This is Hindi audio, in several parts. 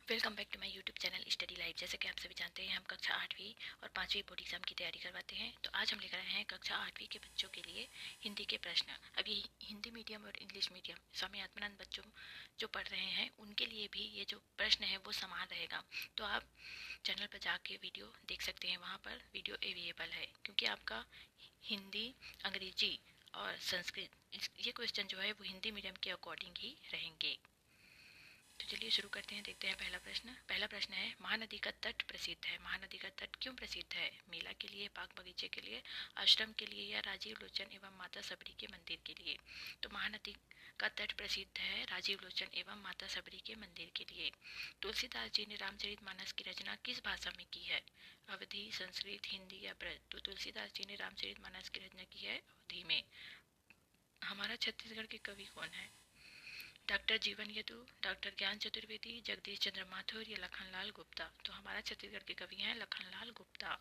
Welcome back to my YouTube channel study life. जैसे कि आप सभी जानते हैं, हम कक्षा 8वीं और 5वीं बोर्ड एग्जाम की तैयारी करवाते हैं। तो आज हम लेकर आए हैं कक्षा 8वीं के बच्चों के लिए हिंदी के प्रश्न। अब ये हिंदी मीडियम और इंग्लिश मीडियम स्वामी आत्मानंद बच्चों जो पढ़ रहे हैं उनके लिए भी ये जो प्रश्न है वो समान रहेगा। तो आप चैनल पर जाके वीडियो देख सकते हैं, वहाँ पर वीडियो अवेलेबल है, क्योंकि आपका हिंदी, अंग्रेजी और संस्कृत ये क्वेश्चन जो है वो हिंदी मीडियम के अकॉर्डिंग ही रहेंगे। तो चलिए शुरू करते हैं। देखते हैं पहला प्रश्न है, महानदी का तट प्रसिद्ध है। महानदी का तट क्यों प्रसिद्ध है? मेला के लिए, बाग बगीचे के लिए, आश्रम के लिए या राजीव लोचन एवं माता सबरी के मंदिर के लिए? तो महानदी का तट प्रसिद्ध है राजीव लोचन एवं माता सबरी के मंदिर के लिए। तुलसीदास जी ने रामचरितमानस की रचना किस भाषा में की है? अवधी, संस्कृत, हिंदी या ब्रज? तो तुलसीदास जी ने रामचरितमानस की रचना की है अवधी में। हमारा छत्तीसगढ़ के कवि कौन है? डॉक्टर जीवन यदु, डॉक्टर ज्ञान चतुर्वेदी, जगदीश चंद्र माथुर या लखनलाल गुप्ता? तो हमारा छत्तीसगढ़ के कवि हैं लखनलाल गुप्ता।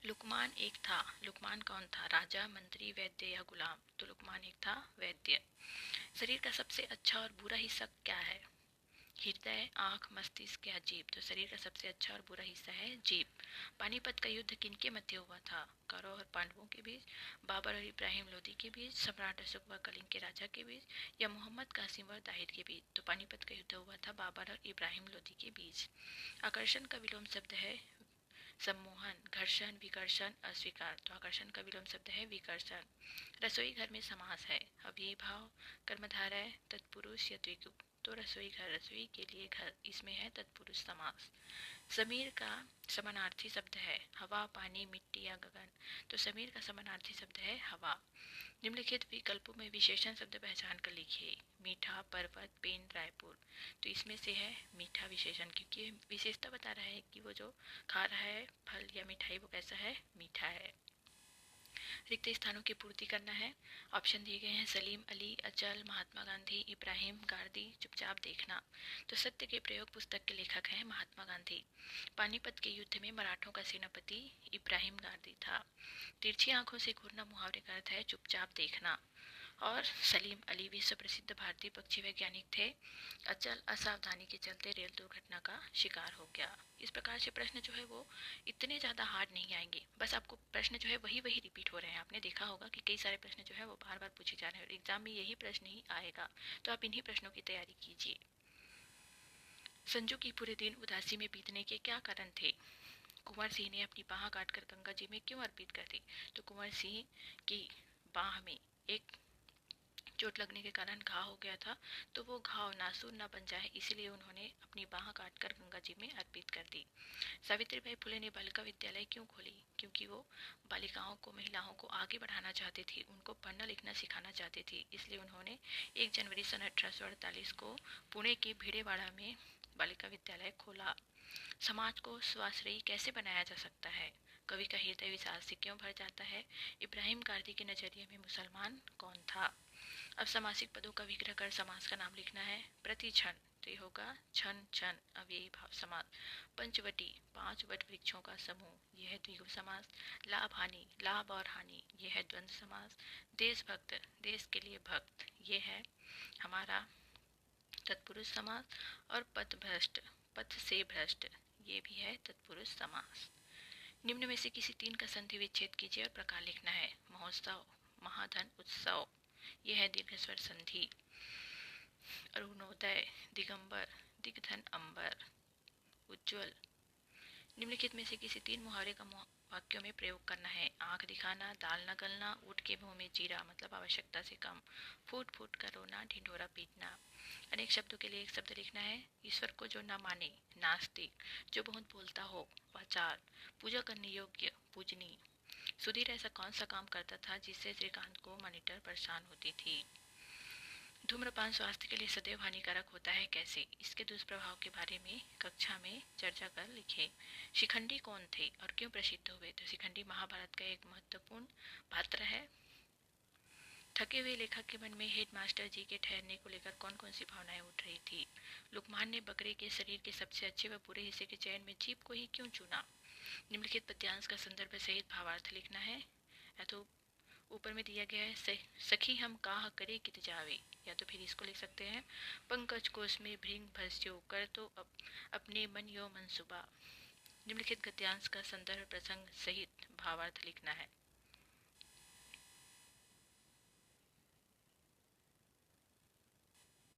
लुकमान एक था। लुकमान कौन था? राजा, मंत्री, वैद्य या गुलाम? तो लुकमान एक था वैद्य। शरीर का सबसे अच्छा और बुरा हिस्सा क्या है? हृदय, आँख, मस्तिष्क या जीभ? तो शरीर का सबसे अच्छा और बुरा हिस्सा है जीभ। पानीपत का युद्ध किनके मध्य हुआ था? कौरव और पांडवों के बीच, बाबर और इब्राहिम लोदी के बीच, सम्राट अशोक व कलिंग के राजा के बीच या मोहम्मद कासिम और दाहिर के बीच? तो पानीपत का युद्ध हुआ था बाबर और इब्राहिम लोदी के बीच। आकर्षण का विलोम शब्द है सम्मोहन, घर्षण, विकर्षण, अस्वीकार? तो आकर्षण का विलोम शब्द है विकर्षण। रसोई घर में समास है अव्ययी भाव, कर्मधारय, तत्पुरुष या द्विगु? तो रसोई घर, रसोई के लिए घर, इसमें है तत्पुरुष समास। समीर का समानार्थी शब्द है हवा, पानी, मिट्टी या गगन? तो समीर का समानार्थी शब्द है हवा। निम्नलिखित विकल्पों में विशेषण शब्द पहचान कर लिखिए। मीठा, पर्वत, पेन, रायपुर? तो इसमें से है मीठा विशेषण, क्योंकि विशेषता बता रहा है कि वो जो खा रहा है फल या मिठाई वो कैसा है, मीठा है। रिक्त स्थानों की पूर्ति करना है। ऑप्शन दिए गए हैं सलीम अली, अचल, महात्मा गांधी, इब्राहिम गांधी, चुपचाप देखना? तो सत्य के प्रयोग पुस्तक के लेखक हैं महात्मा गांधी। पानीपत के युद्ध में मराठों का सेनापति इब्राहिम गांधी था। तिरछी आंखों से घूरना मुहावरे का अर्थ है चुपचाप देखना। और सलीम अली विश्व प्रसिद्ध भारतीय पक्षी वैज्ञानिक थे। अचल असावधानी के चलते रेल दुर्घटना का शिकार हो गया। इस प्रकार से प्रश्न जो है वो इतने ज़्यादा हार्ड नहीं आएंगे, बस आपको प्रश्न जो है वही वही रिपीट हो रहे हैं। आपने देखा होगा कि कई सारे प्रश्न जो है वो बार बार पूछे जा रहे हैं और एग्जाम में यही प्रश्न ही आएगा। तो आप इन्हीं प्रश्नों की तैयारी कीजिए। संजू की पूरे दिन उदासी में बीतने के क्या कारण थे? कुंवर सिंह ने अपनी बाह काटकर गंगा जी में क्यों अर्पित कर दी? तो कुंवर सिंह की बाह में एक चोट लगने के कारण घाव हो गया था, तो वो घाव नासूर न बन जाए इसलिए उन्होंने अपनी बाह काटकर गंगा जी में अर्पित कर दी। सावित्रीबाई फुले ने बालिका विद्यालय क्यों खोली? क्योंकि वो बालिकाओं को, महिलाओं को आगे बढ़ाना चाहती थी, उनको पढ़ना लिखना सिखाना चाहती थी, इसलिए उन्होंने 1 जनवरी सन 1848 को पुणे के भिड़ेवाड़ा में बालिका विद्यालय खोला। समाज को स्वाश्रयी कैसे बनाया जा सकता है? कवि का हृदय विशाल से क्यों भर जाता है? इब्राहिम गांधी के नजरिए में मुसलमान कौन था? अब समासिक पदों का विग्रह कर समास का नाम लिखना है। प्रति क्षण, तो ये होगा क्षण क्षण, अव्ययी भाव समास। पंचवटी, 5 वट वृक्षों का समूह, यह है द्विगु समास। लाभ हानि, लाभ और हानि, यह है द्वंद्व समास। देशभक्त, देश के लिए भक्त, ये है हमारा तत्पुरुष समास। और पथ भ्रष्ट, पथ से भ्रष्ट, ये भी है तत्पुरुष समास। निम्न में से किसी 3 का संधि विच्छेद कीजिए और प्रकार लिखना है। महोत्सव, महाधन उत्सव, यह है दीर्घ स्वर संधि। अरुणोदय, दिगंबर, दिग्धन अंबर, उज्ज्वल। निम्नलिखित में से किसी 3 मुहावरे का वाक्यों में प्रयोग करना है। आंख दिखाना, दाल न गलना, ऊँट के मुंह में जीरा मतलब आवश्यकता से कम, फूट फूट कर रोना, ढिंढोरा पीटना। अनेक शब्दों के लिए एक शब्द लिखना है। ईश्वर को जो न माने, नास्तिक। जो बहुत बोलता हो, वाचाल। पूजा करने योग्य, पूजनीय। सुधीर ऐसा कौन सा काम करता था जिससे श्रीकांत को मॉनिटर परेशान होती थी? धूम्रपान स्वास्थ्य के लिए सदैव हानिकारक होता है, कैसे? इसके दुष्प्रभाव के बारे में कक्षा में चर्चा कर लिखे। शिखंडी कौन थे और क्यों प्रसिद्ध हुए? तो शिखंडी महाभारत का एक महत्वपूर्ण पात्र है। थके हुए लेखक के मन में हेडमास्टर जी के ठहरने को लेकर कौन कौन सी भावनाएं उठ रही थी? लुकमान ने बकरे के शरीर के सबसे अच्छे व बुरे हिस्से के चयन में जीभ को ही क्यों चुना? निम्नलिखित पद्यांश का संदर्भ सहित भावार्थ लिखना है। या तो ऊपर में दिया गया है सखी हम काह करे कित जावे, या तो फिर इसको लिख सकते हैं पंकज कोश में भृंग भस्यो कर तो अपने मन यो मनसुबा। निम्नलिखित गद्यांश का संदर्भ प्रसंग सहित भावार्थ लिखना है।